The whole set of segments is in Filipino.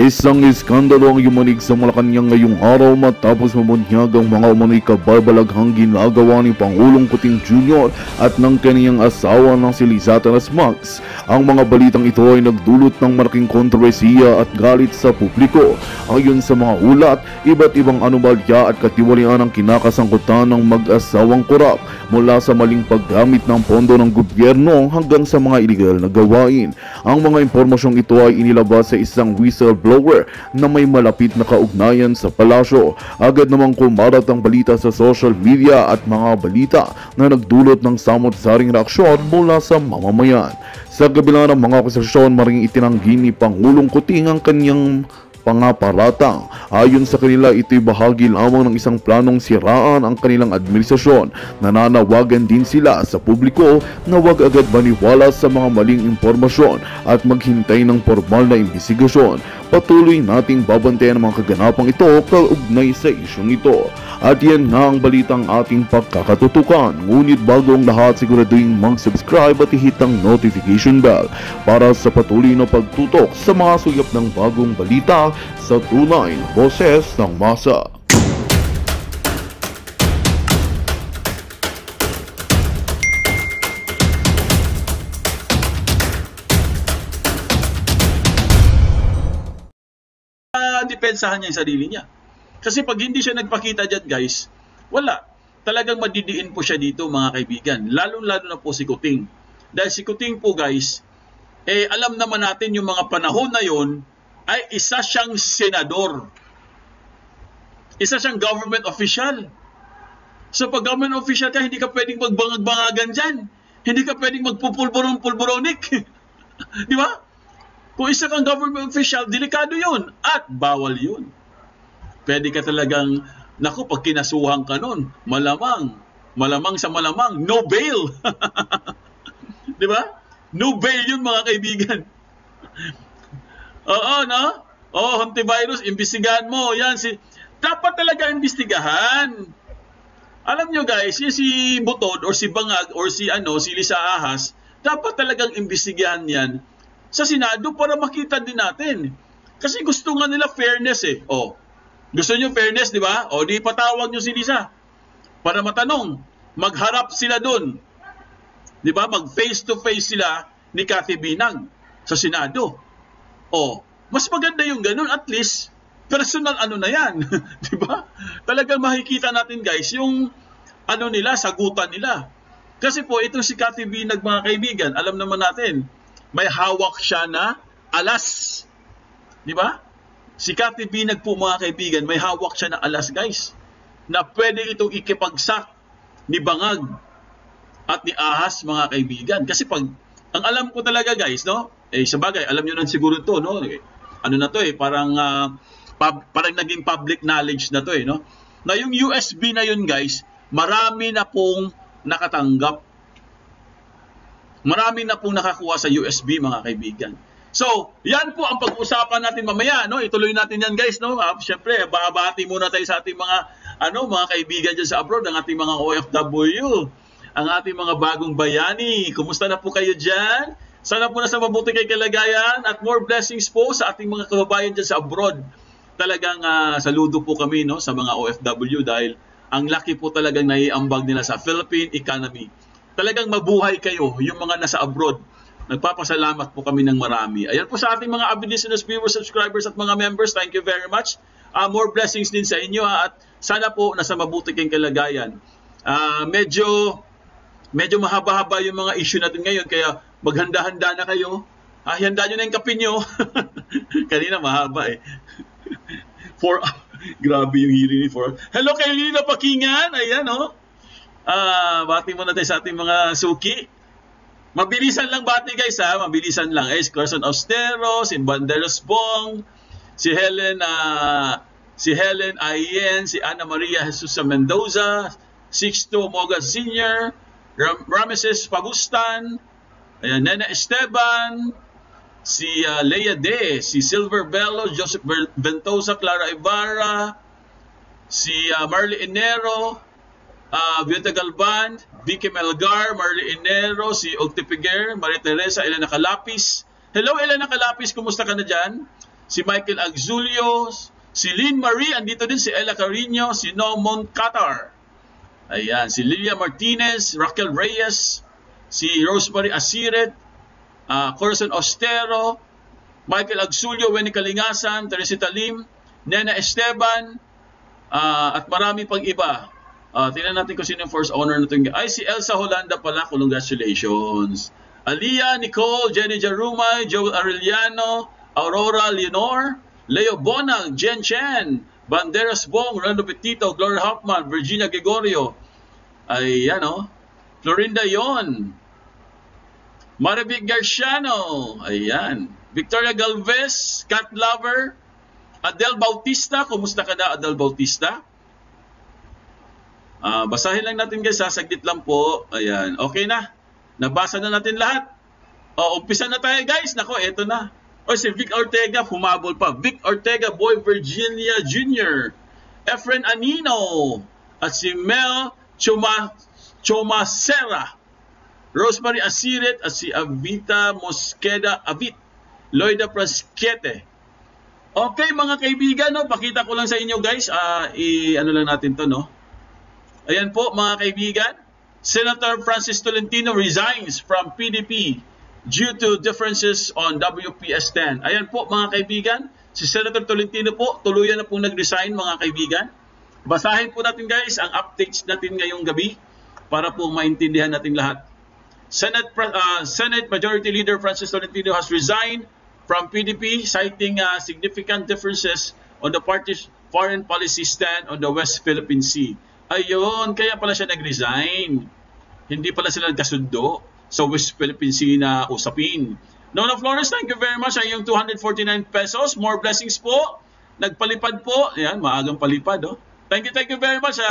Isang iskandalo ang yumanig sa Malacanang ngayong araw matapos mabunyag ang mga umano'y kabarbalaghang ginagawa ni Pangulong Kuting Jr. at ng kaniyang asawa na si Lizata Nasmax. Ang mga balitang ito ay nagdulot ng malaking kontrobersiya at galit sa publiko. Ayon sa mga ulat, iba't ibang anomalya at katiwalian ang kinakasangkutan ng mag-asawang korap, mula sa maling paggamit ng pondo ng gobyerno hanggang sa mga iligal na gawain. Ang mga impormasyong ito ay inilabas sa isang whistleblower na may malapit na kaugnayan sa palasyo. Agad namang kumarat ang balita sa social media at mga balita na nagdulot ng samot-saring reaksyon mula sa mamamayan. Sa kabila ng mga akusasyon, maring itinanggi ni Pangulong Kuting ang kanyang pangaparatang. Ayon sa kanila, ito'y bahagi lamang ng isang planong siraan ang kanilang administrasyon. Nananawagan din sila sa publiko na huwag agad maniwala sa mga maling impormasyon at maghintay ng formal na imbestigasyon. Patuloy nating babantayan ang mga kaganapang ito kaugnay sa isyong ito. At yan nga ang balitang ating pagkakatutukan. Ngunit bago ang lahat, siguraduhin mag-subscribe at i-hit ang notification bell para sa patuloy na pagtutok sa mga suyap ng bagong balita sa tunay na boses ng masa. Depensahan niya yung sarili niya. Kasi pag hindi siya nagpakita dyan, guys, wala. Talagang madidiin po siya dito, mga kaibigan. Lalo-lalo na po si Kuting. Dahil si Kuting po, guys, alam naman natin yung mga panahon na yon ay isa siyang senador. Isa siyang government official. So pag government official ka, hindi ka pwedeng magbangag-bangagan dyan. Hindi ka pwedeng magpupulburon-pulburonik. Di ba? Kung isa kang government official, delikado yun. At bawal yun. Pwede ka talagang, naku, pag kinasuhan ka nun, malamang sa malamang, no bail. Di ba? No bail yun, mga kaibigan. Oo, no? Oo, hantivirus, imbestigahan mo. Yan, dapat talaga imbestigahan. Alam nyo guys, yung si Butod, or si Bangag, or si Lisa Ahas, dapat talagang imbestigahan yan sa Senado para makita din natin. Kasi gusto nga nila fairness eh. Oh, gusto nyo fairness, di ba? O, di patawag nyo si Lisa para matanong. Magharap sila dun. Di ba? Mag face-to-face sila ni Cathy Binang sa Senado. O, mas maganda yung ganun. At least, personal na yan. Di ba? Talagang makikita natin guys, yung nila, sagutan nila. Kasi po, itong si Cathy Binang, mga kaibigan, alam naman natin, may hawak siya na alas. Di ba? Si Cathy Binang po, mga kaibigan, may hawak siya na alas, guys, na pwede itong ikipagsak ni Bangag at ni Ahas, mga kaibigan. Kasi pag, ang alam ko talaga, guys, no? Sabagay, alam nyo na siguro to, no? Ano na to parang naging public knowledge na to, no? Na yung USB na yun, guys, marami na pong nakatanggap. Marami na pong nakakuha sa USB, mga kaibigan. So, yan po ang pag-uusapan natin mamaya, no? Ituloy natin yan, guys, no? Siyempre, babati muna tayo sa ating mga mga kaibigan dyan sa abroad, ang ating mga OFW, ang ating mga bagong bayani. Kumusta na po kayo dyan? Sana po nasa mabuti kay kalagayan at more blessings po sa ating mga kababayan dyan sa abroad. Talagang saludo po kami, no, sa mga OFW dahil ang laki po talagang naiambag nila sa Philippine economy. Talagang mabuhay kayo, yung mga nasa abroad. Nagpapasalamat po kami ng marami. Ayan po sa ating mga avid listeners, viewers, subscribers at mga members. Thank you very much. More blessings din sa inyo at sana po nasa mabuti kayong kalagayan. Medyo mahaba-haba yung mga issue natin ngayon kaya maghanda-handa na kayo. Handa nyo na yung kape nyo. Kanina mahaba Grabe yung hearing ni 4. Hello kay Lina Pakingan. Ayan bati muna tayo sa ating mga suki. Mabilisan lang bati guys mabilisan lang. Carson Austero, si Banderos Bong, si Helen Ayen, si Ana Maria Jesus Mendoza, Sixto Moga Sr., Rameses Pagustan, Nena Esteban, si Leia De, si Silver Bello, Joseph Ventosa, Clara Ibarra, si Marley Enero, Violeta Galban, Vicky Melgar, Marley Enero, si Ogte Piguer, Maria Teresa, Elena Calapis. Hello Elena Calapis, kumusta ka na dyan? si Michael Agzulio, si Lynn Marie, andito din si Ella Carino, si Nomon Qatar. Ayan, si Lilia Martinez, Raquel Reyes, si Rosemary Asiret, Corazon Ostero, Michael Agzulio, Wendy Kalingasan, Teresita Lim, Nena Esteban, at marami pang iba. Tingnan natin kung sino yung first owner na ito. Ay, si Elsa Holanda pala. Congratulations. Alia, Nicole, Jenny Jarumay, Joel Arellano, Aurora Leonor, Leo Bonang, Jen Chen, Banderas Bong, Rando Petito, Gloria Hoffman, Virginia Gregorio. Ayan Florinda Yon, Marivic Garciano. Ayan. Victoria Galvez, Cat Lover, Adel Bautista. Kumusta ka na, Adel Bautista? Basahin lang natin guys, saglit lang po. Ayan, okay na. Nabasa na natin lahat. Umpisa na tayo guys. Nako, eto na. Si Vic Ortega, humabol pa. Vic Ortega, Boy Virginia Jr., Efren Anino, at si Mel Chomacera, Rosemary Asiret, at si Avita Mosqueda Avit, Loida Prasquete. Okay mga kaibigan, pakita ko lang sa inyo guys. Ano lang natin to, Ayan po mga kaibigan, Senator Francis Tolentino resigns from PDP due to differences on WPS 10. Ayan po mga kaibigan, si Senator Tolentino po, tuluyan na pong nag-resign mga kaibigan. Basahin po natin guys ang updates natin ngayong gabi para po maintindihan natin lahat. Senate Majority Leader Francis Tolentino has resigned from PDP citing significant differences on the party's foreign policy stand on the West Philippine Sea. Ayun, kaya pala siya nag-resign. Hindi pala sila nagkasundo sa West Philippine Sea na usapin. Nona Flores, thank you very much. Ay yung 249 pesos. More blessings po. Nagpalipad po. Ayan, maagang palipad. Thank you very much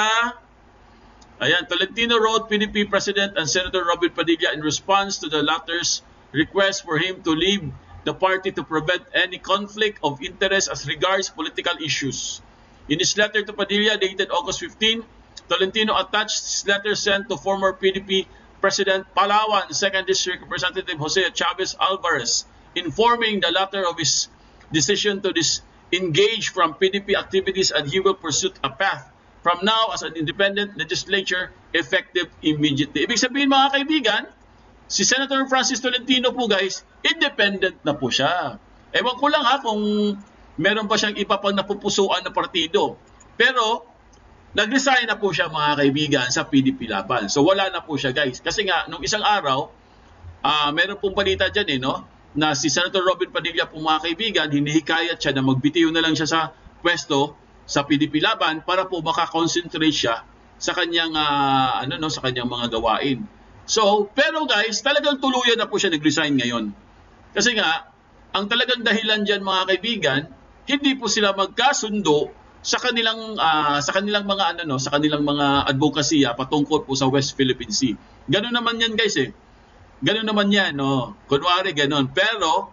Ayan, Tolentino wrote PDP President and Senator Robert Padilla in response to the latter's request for him to leave the party to prevent any conflict of interest as regards political issues. In his letter to Padilla dated August 15, Tolentino attached his letter sent to former PDP President Palawan 2nd District Representative Jose Chavez Alvarez, informing the latter of his decision to disengage from PDP activities and he will pursue a path from now as an independent legislature effective immediately. Ibig sabihin mga kaibigan, si Senator Francis Tolentino po guys, independent na po siya. Ewan ko lang kung meron pa siyang iba pang napupusuan na partido. Pero nag-resign na po siya mga kaibigan sa PDP laban. So wala na po siya guys. Kasi nga, nung isang araw, meron pong balita dyan na si Senator Robin Padilla po mga kaibigan, hinihikayat siya na magbitiw na lang siya sa pwesto sa PDP laban para po makakonsentrate siya sa kanyang, sa kanyang mga gawain. So, pero guys, talagang tuluyan na po siya nag-resign ngayon. Kasi nga, ang talagang dahilan dyan mga kaibigan, hindi po sila magkasundo sa kanilang mga advokasya patungkol po sa West Philippine Sea. Ganun naman yan guys Ganun naman yan Kunwari ganun. Pero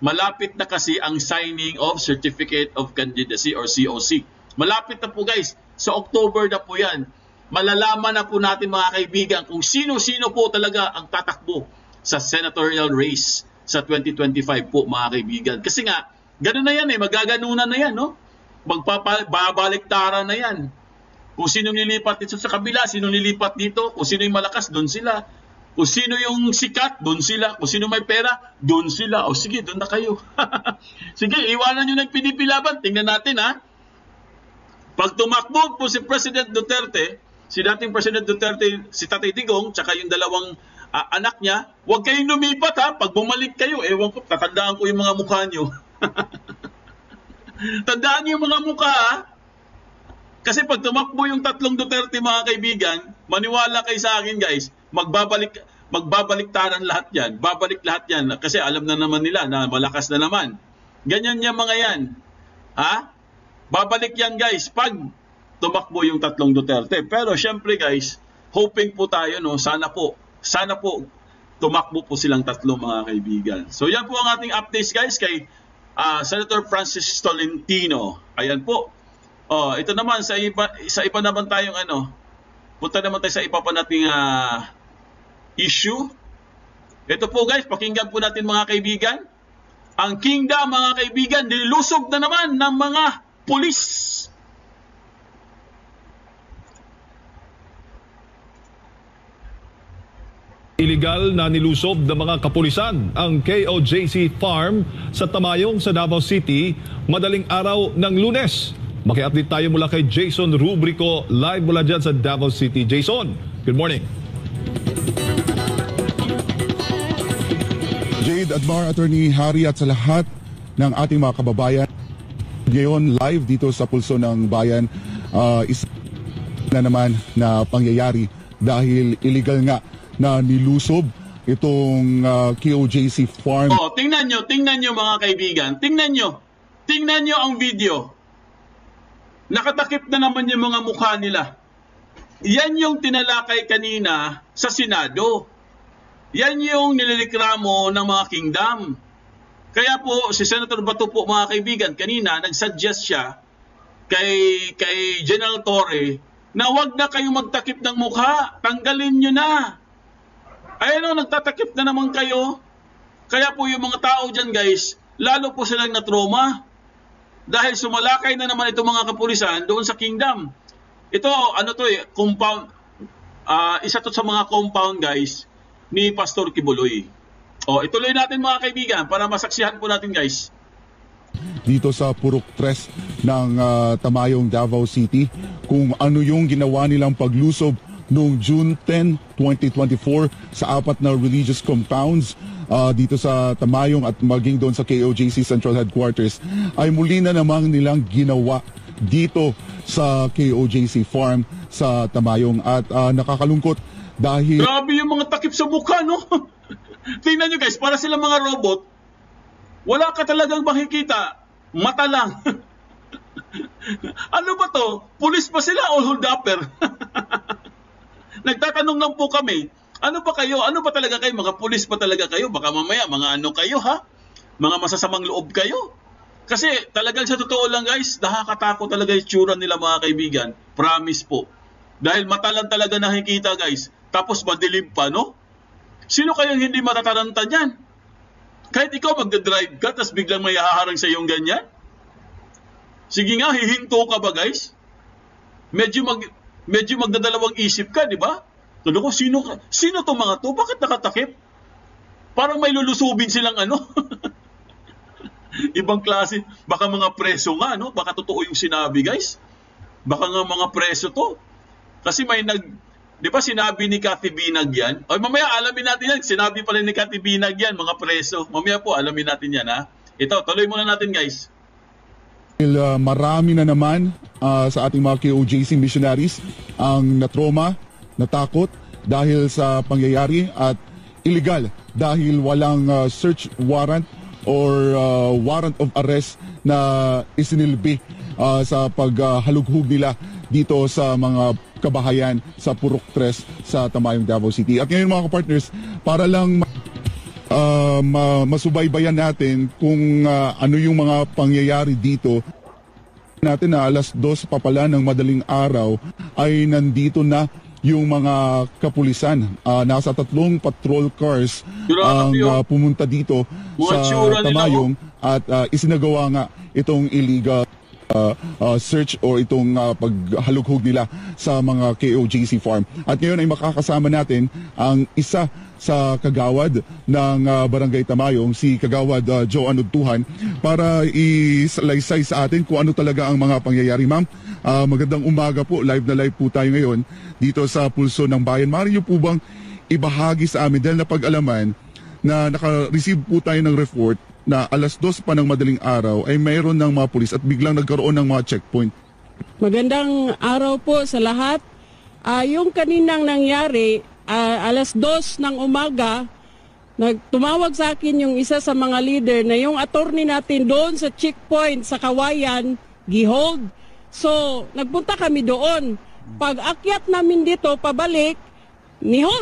malapit na kasi ang signing of Certificate of Candidacy or COC. Malapit na po guys. Sa October na po yan. Malalaman na po natin mga kaibigan kung sino-sino po talaga ang tatakbo sa senatorial race sa 2025 po mga kaibigan. Kasi nga, ganun na yan magaganunan na yan Magbabaliktaran na yan. Kung sino nilipat dito sa kabila, sino nilipat dito, kung sino yung malakas, doon sila. Kung sino yung sikat, doon sila. Kung sino may pera, doon sila. O sige, doon na kayo. Sige, iwanan nyo ng PDP laban. Tingnan natin Pag tumakbo po si President Duterte, si dating President Duterte, si Tatay Digong, tsaka yung dalawang anak niya, huwag kayong lumipat Pag bumalik kayo, ewan ko, tatandaan ko yung mga mukha nyo. Tandaan niyo yung mga mukha Kasi pag tumakbo yung tatlong Duterte mga kaibigan, maniwala kayo sa akin guys, magbabaliktaran lahat yan. Babalik lahat yan kasi alam na naman nila na malakas na naman. Ganyan yung mga yan. Babalik yan guys pag tumakbo yung tatlong Duterte. Pero syempre guys, hoping po tayo sana po tumakbo po silang tatlo mga kaibigan. So yan po ang ating updates guys kay Senator Francis Tolentino. Ayan po. Ito naman sa iba naman tayong punta naman tayo sa iba pa nating issue. Ito po guys, pakinggan po natin mga kaibigan. Ang kingdom, mga kaibigan, nilusob na naman ng mga pulis. Illegal na nilusob ng mga kapulisan ang KOJC Farm sa Tamayong sa Davao City madaling araw ng Lunes. Maki-update tayo mula kay Jason Rubrico, live mula dyan sa Davao City. Jason, good morning. Jade, Admar, Attorney Harry at sa lahat ng ating mga kababayan. Ngayon live dito sa Pulso ng Bayan, isa na naman na pangyayari dahil illegal nga na nilusob itong KOJC Farm. Oh, tingnan nyo mga kaibigan. Tingnan nyo ang video. Nakatakip na naman yung mga mukha nila. Yan yung tinalakay kanina sa Senado. Yan yung nililikramo ng mga kingdom. Kaya po, si Senator Bato po mga kaibigan, kanina nagsuggest siya kay General Torre na wag na kayo magtakip ng mukha. Tanggalin nyo na. Ayan o, nagtatakip na naman kayo. Kaya po yung mga tao dyan guys, lalo po silang na-trauma. Dahil sumalakay na naman itong mga kapulisan doon sa kingdom. Ito, compound. Isa to sa mga compound guys ni Pastor Kibuloy. O, ituloy natin mga kaibigan para masaksihan po natin guys. Dito sa Purok 3 ng Tamayong, Davao City, kung ano yung ginawa nilang paglusob noong June 10, 2024 sa 4 na religious compounds dito sa Tamayong at maging doon sa KOJC Central Headquarters ay muli na namang nilang ginawa dito sa KOJC Farm sa Tamayong at nakakalungkot dahil... Grabe yung mga takip sa mukha, no? Tingnan nyo guys, para silang mga robot, wala ka talagang makikita, mata lang. Ano ba to? Pulis ba sila o hold-upper? Nagtatanong lang po kami, ano ba kayo? Ano ba talaga kayo? Mga pulis pa talaga kayo? Baka mamaya, mga ano kayo ha? Mga masasamang loob kayo? Kasi talagang sa totoo lang guys, nakakatakot talaga yung tsura nila mga kaibigan. Promise po. Dahil mata lang talaga nakikita guys. Tapos madilim pa, no? Sino kayang hindi matataranta niyan? Kahit ikaw magdadrive ka, tapos biglang may haharang sa iyong ganyan? Sige nga, hihinto ka ba guys? Medyo magdadalawang isip ka, di ba? Ano ko, sino to mga to? Bakit nakatakip? Parang may lulusubin silang ano. Ibang klase. Baka mga preso nga, no? Baka totoo yung sinabi, guys. Baka nga mga preso to. Kasi may di ba sinabi ni Cathy Binag yan? Ay, mamaya alamin natin yan. Sinabi pala ni Cathy Binag yan, mga preso. Mamaya po, alamin natin yan, ha? Ito, tuloy muna natin, guys. Marami na naman sa ating mga KOJC missionaries ang natroma, natakot dahil sa pangyayari at illegal dahil walang search warrant or warrant of arrest na isinilbi sa paghalughog nila dito sa mga kabahayan sa Purok 3 sa Tamayong, Davao City. At ngayon mga kapartners, para lang masubaybayan natin kung ano yung mga pangyayari dito natin na alas 2 pa pala ng madaling araw ay nandito na yung mga kapulisan. Nasa 3 patrol cars ang pumunta dito sa Tamayong at isinagawa nga itong illegal search o itong paghalughog nila sa mga KOJC Farm. At ngayon ay makakasama natin ang isa sa kagawad ng Barangay Tamayong, si Kagawad Joe Anudtuhan, para isalaysay sa atin kung ano talaga ang mga pangyayari. Ma'am, magandang umaga po. Live na live po tayo ngayon dito sa Pulso ng Bayan. Maaari niyo po bang ibahagi sa amin, dahil napag-alaman na naka-receive po tayo ng report na alas 2 pa ng madaling araw ay mayroon ng mga pulis at biglang nagkaroon ng mga checkpoint. Magandang araw po sa lahat. Yung kaninang nangyari, alas 2 ng umaga, tumawag sa akin yung isa sa mga leader na yung attorney natin doon sa checkpoint sa Kawayan, gihold. So, nagpunta kami doon. Pag akyat namin dito, pabalik,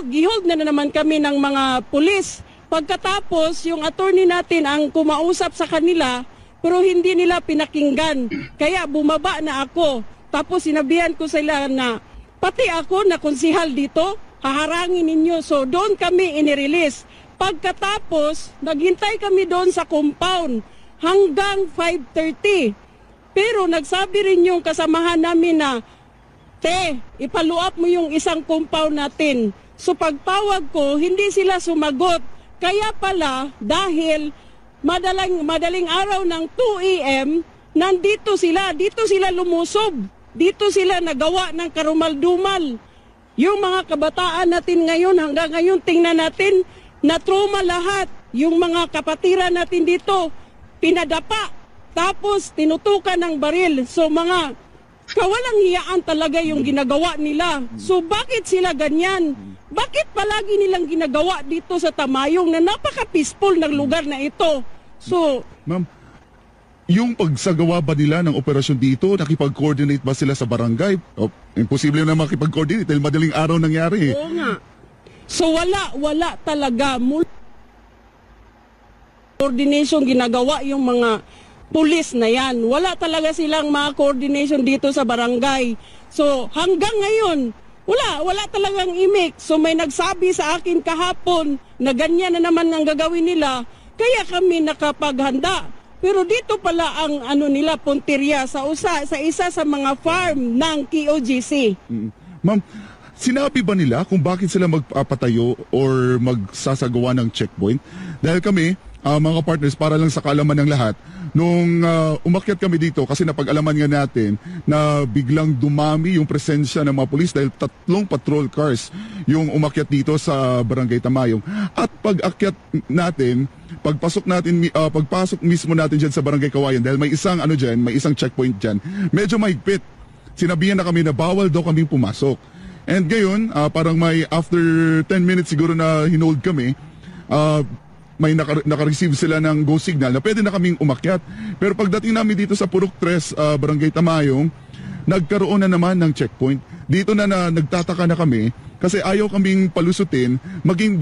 gihold na naman kami ng mga pulis. Pagkatapos, yung attorney natin ang kumausap sa kanila, pero hindi nila pinakinggan. Kaya bumaba na ako. Tapos sinabihan ko sila na, pati ako na konsihal dito, haharangin ninyo. So doon kami inirelease. Pagkatapos, naghintay kami doon sa compound hanggang 5:30. Pero nagsabi rin yung kasamahan namin na, ipaluap mo yung isang compound natin. So pagtawag ko, hindi sila sumagot. Kaya pala, dahil madaling araw ng 2 AM, nandito sila, dito sila lumusob. Dito sila nagawa ng karumal-dumal. Yung mga kabataan natin ngayon, hanggang ngayon, tingnan natin, na-trauma lahat. Yung mga kapatiran natin dito, pinadapa. Tapos, tinutukan ng baril. So, mga kawalang hiyaan talaga yung ginagawa nila. So, bakit sila ganyan? Bakit palagi nilang ginagawa dito sa Tamayong na napaka-peaceful ng lugar na ito? So, Ma'am, yung pagsagawa ba nila ng operasyon dito, nakipag-coordinate ba sila sa barangay? Imposible na makipag-coordinate dahil madaling araw nangyari. oo nga. So, wala talaga. Coordination ginagawa yung mga pulis na yan. Wala talaga silang mga coordination dito sa barangay. So, hanggang ngayon, wala talagang imik. So, may nagsabi sa akin kahapon na ganyan na naman ang gagawin nila, kaya kami nakapaghanda. Pero dito pala ang nila, punteriya sa isa sa mga farm ng KOJC. Ma'am, sinabi ba nila kung bakit sila magpapatayo or magsasagawa ng checkpoint? Dahil kami, mga partners, para lang sa kaalaman ng lahat, nung umakyat kami dito, kasi napag-alaman nga natin na biglang dumami yung presensya ng mga pulis dahil 3 patrol cars yung umakyat dito sa Barangay Tamayong. At pag-akyat natin, pagpasok mismo natin dyan sa Barangay Kawayan, dahil may isang checkpoint dyan, medyo mahigpit. Sinabihan na kami na bawal daw kaming pumasok. And ngayon, parang may after 10 minutes siguro na hinold kami, may naka-receive sila ng go signal na pwede na kaming umakyat. Pero pagdating namin dito sa Purok 3, Barangay Tamayong, nagkaroon na naman ng checkpoint. Dito na nagtataka na kami kasi ayaw kaming palusutin maging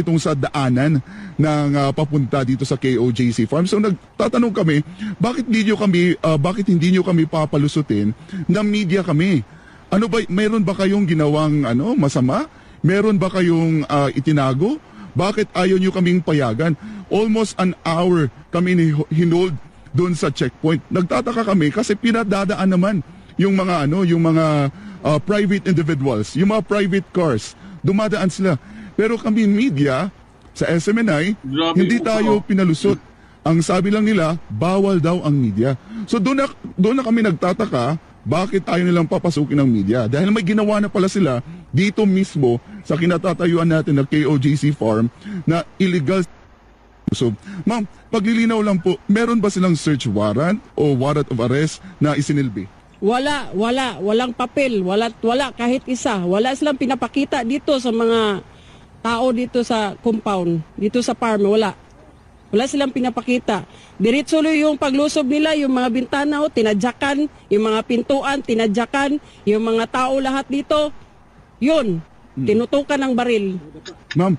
itong sa daanan ng papunta dito sa KOJC Farm. So nagtatanong kami, bakit hindi niyo kami papalusutin na media kami? Ano ba, mayroon ba kayong ginawang masama? Meron ba kayong itinago? Bakit ayaw nyo kaming payagan? Almost an hour kami hinold doon sa checkpoint. Nagtataka kami kasi pinadadaan naman yung mga private individuals, yung mga private cars. Dumadaan sila. Pero kami media sa SMNI, hindi tayo pinalusot. Ang sabi lang nila, bawal daw ang media. So doon na kami nagtataka, bakit ayaw nilang papasukin ng media? Dahil may ginawa na pala sila dito mismo sa kinatatayuan natin na KOJC Farm na illegal. So, ma'am, paglilinaw lang po, meron ba silang search warrant o warrant of arrest na isinilbi? Walang papel, wala kahit isa. Wala silang pinapakita dito sa mga tao dito sa compound, dito sa farm, wala silang pinapakita. Diretso yung paglusob nila, yung mga bintana, tinadyakan, yung mga pintuan, tinadyakan, yung mga tao lahat dito, yun, tinutukan ng baril. Ma'am,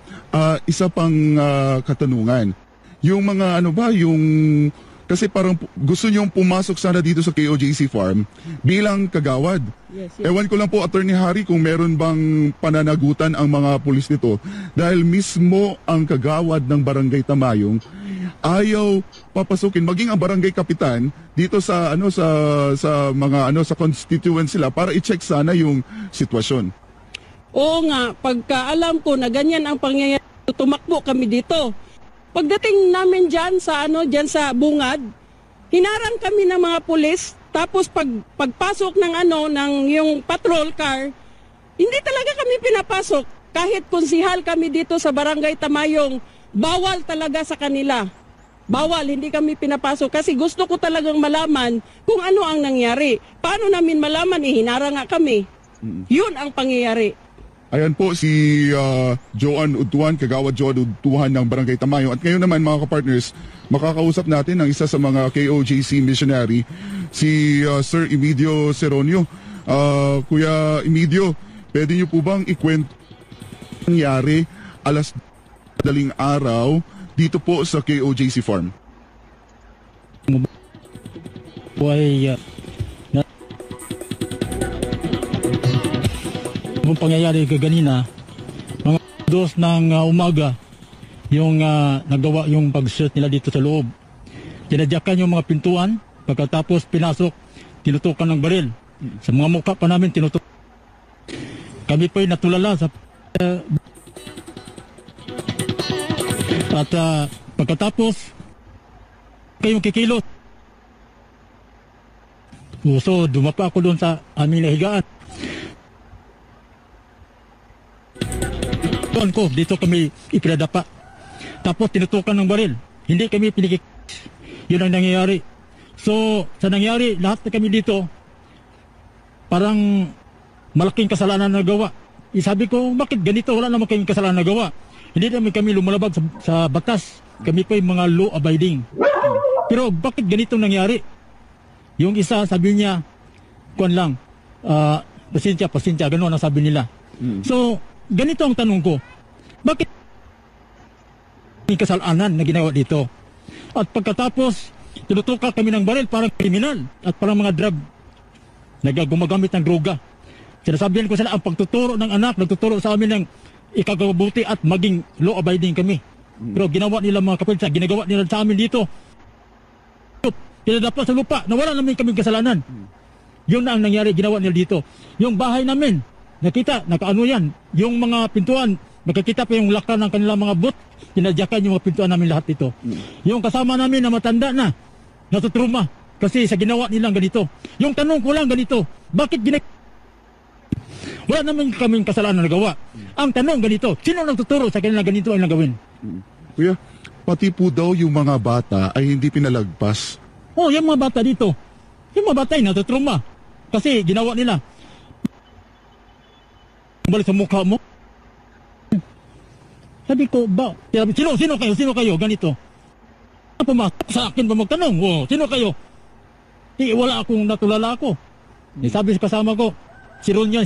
isa pang katanungan. Yung mga kasi parang gusto niyong pumasok sana dito sa KOJC Farm bilang kagawad. Yes. Ewan ko lang po, Attorney Harry, kung meron bang pananagutan ang mga pulis nito dahil mismo ang kagawad ng Barangay Tamayong ayaw papasukin, maging ang barangay kapitan dito sa sa constituent sila para i-check sana yung sitwasyon. Oo nga, pagkaalam ko na ganyan ang pangyayari, tumakbo kami dito. Pagdating namin dyan sa bungad, hinarang kami ng mga pulis, tapos pagpasok ng yung patrol car, hindi talaga kami pinapasok. Kahit konsihal kami dito sa Barangay Tamayong, bawal talaga sa kanila. Bawal, hindi kami pinapasok kasi gusto ko talagang malaman kung ano ang nangyari. Paano namin malaman? Hinarang nga kami. Yun ang pangyayari. Ayan po si Joan Utuan, kagawad Joan Utuan ng Barangay Tamayong. At ngayon naman mga kapartners, makakausap natin ang isa sa mga KOJC missionary, si Sir Emidio Seronio. Kuya Emidio, pwede niyo po bang ikwento nangyari alas daling araw dito po sa KOJC Farm? Ang pangyayari kaganina, mga 2 ng umaga, yung nagawa yung pag-search nila dito sa loob. Tinadyakan yung mga pintuan, pagkatapos pinasok, tinutukan ng baril. Sa mga mukha pa namin tinutukan. Kami po'y natulala sa at pagkatapos kayong kikilos. So dumapa ako doon sa aming nahigaan. Doon ko, dito kami ipinadapa. Tapos tinutukan ng baril. Hindi kami pinikik. Yun ang nangyayari. So sa nangyari, lahat na kami dito parang malaking kasalanan na nagawa. Sabi ko, bakit ganito? Wala naman kaming kasalanan na nagawa. Hindi naman kami lumalabag sa batas. Kami pa yung mga law abiding. Pero bakit ganito nangyari? Yung isa sabi niya, kuwan lang, pasensya, gano'n ang sabi nila. So, ganito ang tanong ko. Bakit may kasalanan na ginawa dito? At pagkatapos, tinutukan kami ng baril parang kriminal at parang mga drug. Gumagamit ng droga. Sinasabihan ko sila ang pagtuturo ng anak, nagtuturo sa amin ng ikagabuti at maging law-abiding kami. Pero ginawa nila mga kapatid, ginagawa nila sa amin dito. Pinadapa sa lupa, nawala namin kaming kasalanan. Yun na ang nangyari, ginawa nila dito. Yung bahay namin, nakita, nakaano yan. Yung mga pintuan, nakikita pa yung laka ng kanilang mga boot, pinadyakan yung mga pintuan namin lahat dito. Yung kasama namin na matanda na, natutruma. Kasi sa ginawa nilang ganito. Yung tanong ko lang ganito, bakit wala naman kaming kasalanan na gawa. Ang tanong ganito, sino nagtuturo sa kanila ganito ang gawin? Kuya, pati po daw yung mga bata ay hindi pinalagpas. Oh, yung mga bata dito. Yung mga bata ay natutruma. Kasi ginawa nila. Balik sa mukha mo. Sabi ko, sino kayo? Ganito. Pumasok sa akin ba magtanong? Oh, sino kayo? Wala akong natulala ako. Sabi sa kasama ko, si Ronyo.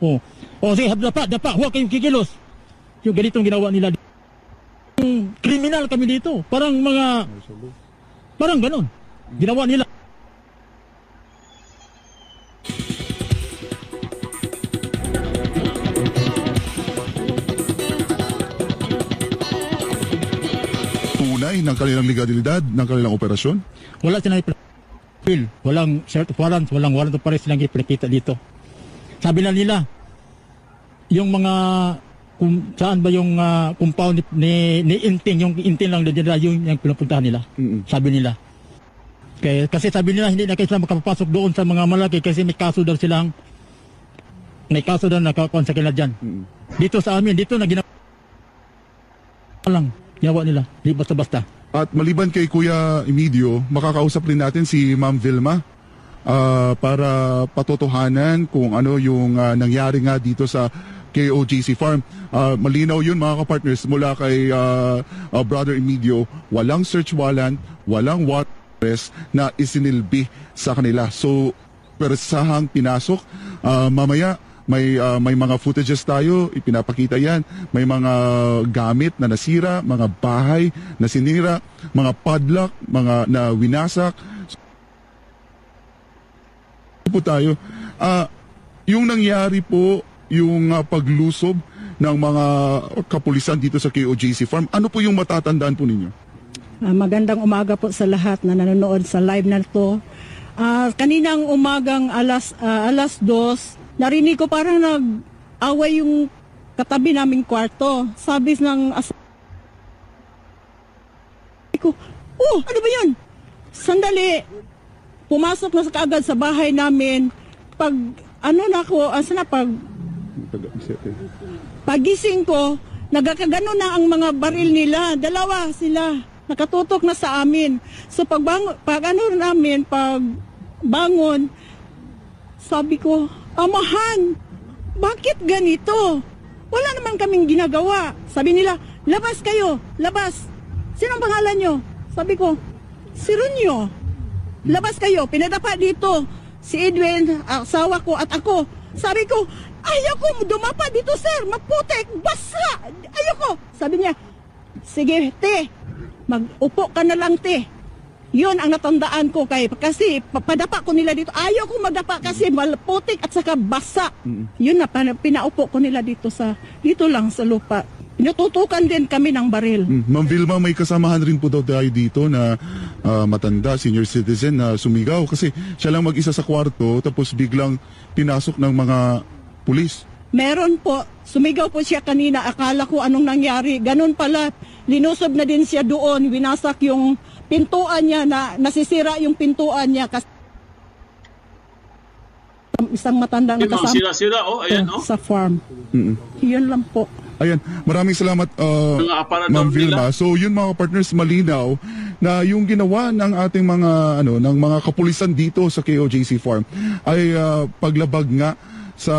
Oh, sige, dapa, huwag kayong kikilos. Yung ganitong ginawa nila. Yung kriminal kami dito. Parang ganon. Ginawa nila. Tunay ng kanilang legalidad, ng kanilang operasyon? Wala sila walang cert of warrants, walang warrant of arrest silang ipinakita dito. Sabi na nila, yung mga saan ba yung compound ni Inting, yung Inting lang na yung pinupuntahan nila. Sabi nila. Kasi sabi nila hindi na kayo sila makapapasok doon sa mga malaki kasi may kaso daw nakakuan sa kanila dyan. Dito sa amin, dito na ginawa nila, di basta-basta. At maliban kay Kuya Emidio, makakausap rin natin si Ma'am Vilma para patotohanan kung ano yung nangyari nga dito sa KOJC Farm. Malinaw yun mga kapartners, mula kay Brother Emidio, walang search warrant, walang warrant arrest na isinilbi sa kanila. So, persahang pinasok. Mamaya, may mga footages tayo, ipinapakita yan. May mga gamit na nasira, mga bahay na sinira, mga padlock, mga na winasak. Po tayo. Yung nangyari po, yung paglusob ng mga kapulisan dito sa KOJC Farm, ano po yung matatandaan po ninyo? Magandang umaga po sa lahat na nanonood sa live na to. Kaninang umagang alas 2, narinig ko parang nag-away yung katabi naming kwarto. Sabi ng ko, ano ba yun? Sandali, pumasok na kaagad sa bahay namin. Pagising ko, nagkakagano na ang mga baril nila. Dalawa sila, nakatutok na sa amin. So pagbangon, sabi ko, Amahan, bakit ganito? Wala naman kaming ginagawa. Sabi nila, labas kayo, labas. Sinong pangalan nyo? Sabi ko, si Ronyo. Labas kayo, pinadapa dito. Si Edwin, asawa ko at ako. Sabi ko, ayoko dumapa dito sir, maputik, basa. Ayoko. Sabi niya, sige te, mag-upo ka na lang te. Yun ang natandaan ko kasi padapa ko nila dito. Ayaw ko magdapa kasi malputik at saka basa. Yun na pinaupo ko nila dito lang sa lupa. pinututukan din kami ng baril. Ma'am Vilma, may kasamahan rin po daw tayo dito na matanda, senior citizen na sumigaw kasi siya lang mag-isa sa kwarto tapos biglang pinasok ng mga pulis. Meron po, sumigaw po siya kanina, akala ko anong nangyari. Ganun pala, linusob na din siya doon, winasak yung pintuan niya, nasisira yung pintuan niya kasi isang matanda na kasama sira-sira, ayan, sa farm. Yun lang po. Ayan, maraming salamat Ma'am Vilma. So yun mga partners, malinaw na yung ginawa ng ating mga ng mga kapulisan dito sa KOJC Farm ay paglabag nga sa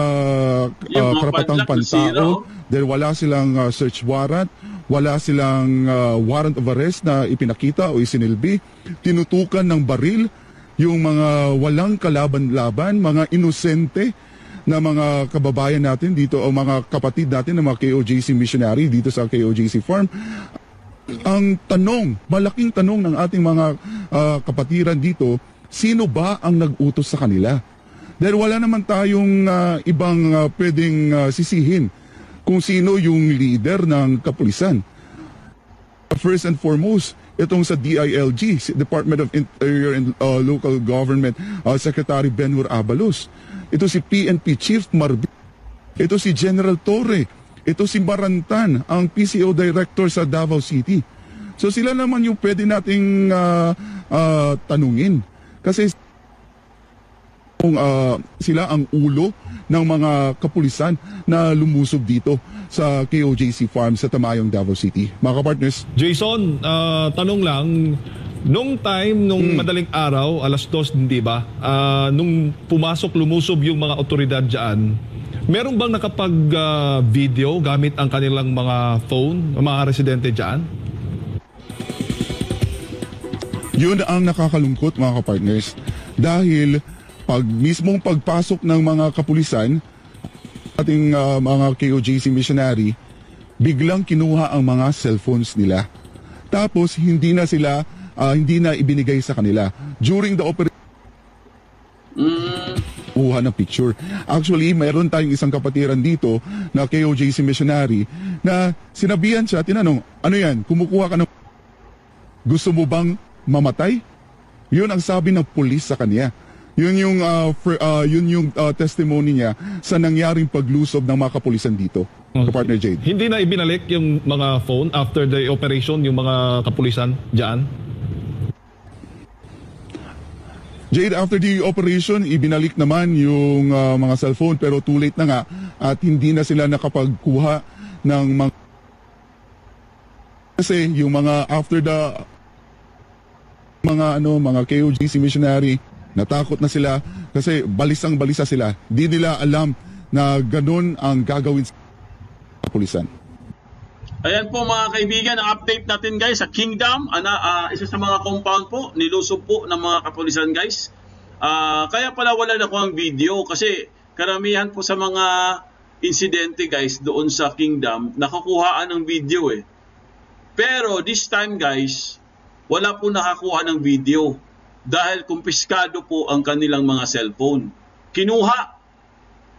karapatang pantao dahil wala silang search warrant, wala silang warrant of arrest na ipinakita o isinilbi, tinutukan ng baril yung mga walang kalaban-laban, mga inosente na mga kababayan natin dito o mga kapatid natin ng mga KOJC missionary dito sa KOJC Farm. Ang tanong, malaking tanong ng ating mga kapatiran dito, sino ba ang nag-utos sa kanila? Dahil wala naman tayong ibang pwedeng sisihin kung sino yung leader ng kapulisan. First and foremost, itong sa DILG, Department of Interior and Local Government, Secretary Benhur Abalos. Ito si PNP Chief Marbil. Ito si General Torre. Ito si Barantan, ang PCO Director sa Davao City. So sila naman yung pwede nating tanungin. Kasi kung sila ang ulo ng mga kapulisan na lumusob dito sa KOJC Farm sa Tamayong, Davao City. Mga kapartners. Jason, tanong lang, nung madaling araw, alas 2, hindi ba? Nung lumusob yung mga otoridad dyan, meron bang nakapag-video gamit ang kanilang mga phone, mga residente dyan? Yun ang nakakalungkot mga kapartners. Dahil mismong pagpasok ng mga kapulisan, ating mga KOJC missionary, biglang kinuha ang mga cellphones nila. Tapos hindi na ibinigay sa kanila. During the operation, kuha ng picture. Actually, mayroon tayong isang kapatiran dito na KOJC missionary na sinabihan siya, tinanong, ano yan, kumukuha ka ng... Gusto mo bang mamatay? Yun ang sabi ng pulis sa kanya. Yun yung testimony niya sa nangyaring paglusob ng mga kapulisan dito. Partner Jade. Hindi na ibinalik yung mga phone after the operation, yung mga kapulisan dyan? Jade, after the operation, ibinalik naman yung mga cellphone pero too late na nga at hindi na sila nakapagkuha ng mga... Kasi yung mga after the mga KOJC missionary, natakot na sila kasi balisang-balisa sila. Di nila alam na ganun ang gagawin sa kapulisan. Ayan po mga kaibigan, ang update natin guys sa Kingdom, isa sa mga compound po, nilusob po ng mga kapulisan guys. Kaya pala wala na ko ang video kasi karamihan po sa mga insidente guys doon sa Kingdom, nakakuhaan ng video eh. Pero this time guys, wala po nakakuha ng video dahil kumpiskado po ang kanilang mga cellphone. Kinuha.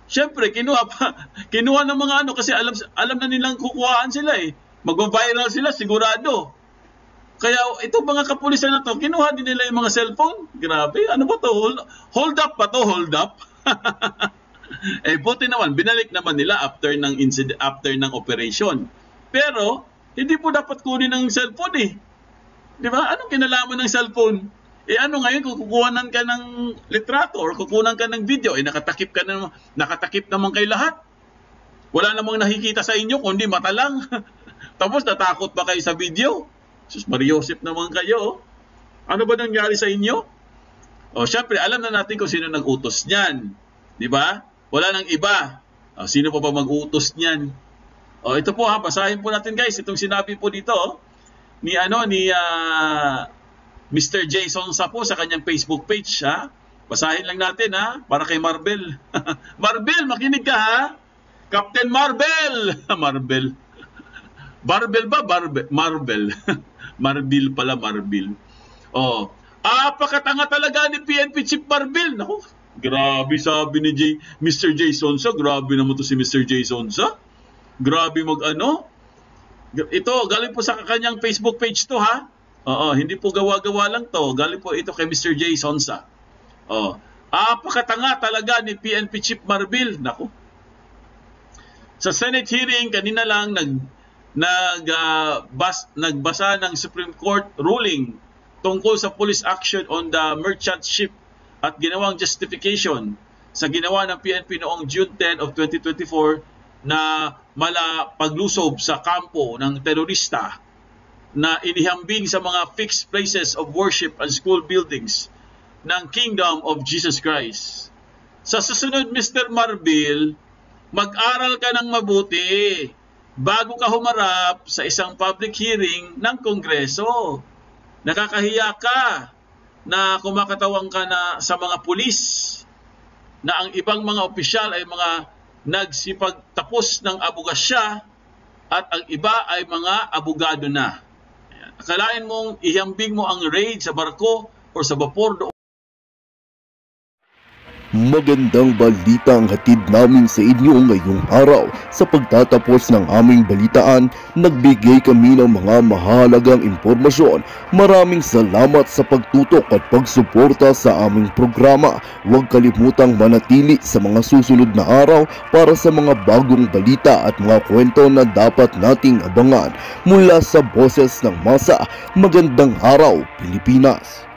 Siyempre, kinuha ng mga kasi alam na nilang kukuhaan sila eh. Mag-viral sila, sigurado. Kaya itong mga kapulisan na to, kinuha din nila yung mga cellphone. Grabe, ano ba to? Hold up pa to, hold up. Eh, buti naman, binalik naman nila after ng operation. Pero, hindi po dapat kunin ng cellphone eh. Di ba? Anong kinalaman ng cellphone? Eh ano ngayon kung kukuhanan ka ng litrato or kukuhanan ka ng video, eh nakatakip naman kay lahat. Wala namang nakikita sa inyo kundi mata lang. Tapos natakot ba kayo sa video? Sus, Mariosep naman kayo. Ano ba nangyari sa inyo? O syempre, alam na natin kung sino nag-utos niyan. Di ba? Wala nang iba. O, sino pa ba mag-utos niyan? O ito po ha, basahin po natin guys itong sinabi po dito ni Mr. Jason sa po sa kanyang Facebook page ha. Basahin lang natin ha para kay Marbel. Marbel, makinig ka ha. Captain Marbel. Marbel. Barbel ba? Marbel. Marbil pala, Marbil. Oh, pakatanga talaga ni PNP Chief Marbel. Naku, grabe sabi ni Mr. Jason sa. Grabe naman to si Mr. Jason sa. Grabe Ito, galing po sa kanyang Facebook page to, ha? Oo, hindi po gawa-gawa lang to. Galing po ito kay Mr. J. Sonsa. Oh, pakatanga talaga ni PNP Chief Marbil. Naku. Sa Senate hearing kanina lang nagbasa ng Supreme Court ruling tungkol sa police action on the merchant ship at ginawang justification sa ginawa ng PNP noong June 10 of 2024 na paglusob sa kampo ng terorista na inihambing sa mga fixed places of worship and school buildings ng Kingdom of Jesus Christ. Sa susunod, Mr. Marbil, mag-aral ka ng mabuti bago ka humarap sa isang public hearing ng Kongreso. Nakakahiya ka na kumakatawang ka na sa mga pulis na ang ibang mga opisyal ay mga nagsipagtapos ng abogasya at ang iba ay mga abogado na. Ayan. Akalain mong ihambing mo ang raid sa barko o sa vapor doon. Magandang balita ang hatid namin sa inyo ngayong araw. Sa pagtatapos ng aming balitaan, nagbigay kami ng mga mahalagang impormasyon. Maraming salamat sa pagtutok at pagsuporta sa aming programa. Huwag kalimutang manatili sa mga susunod na araw para sa mga bagong balita at mga kwento na dapat nating abangan. Mula sa Boses ng Masa, magandang araw, Pilipinas!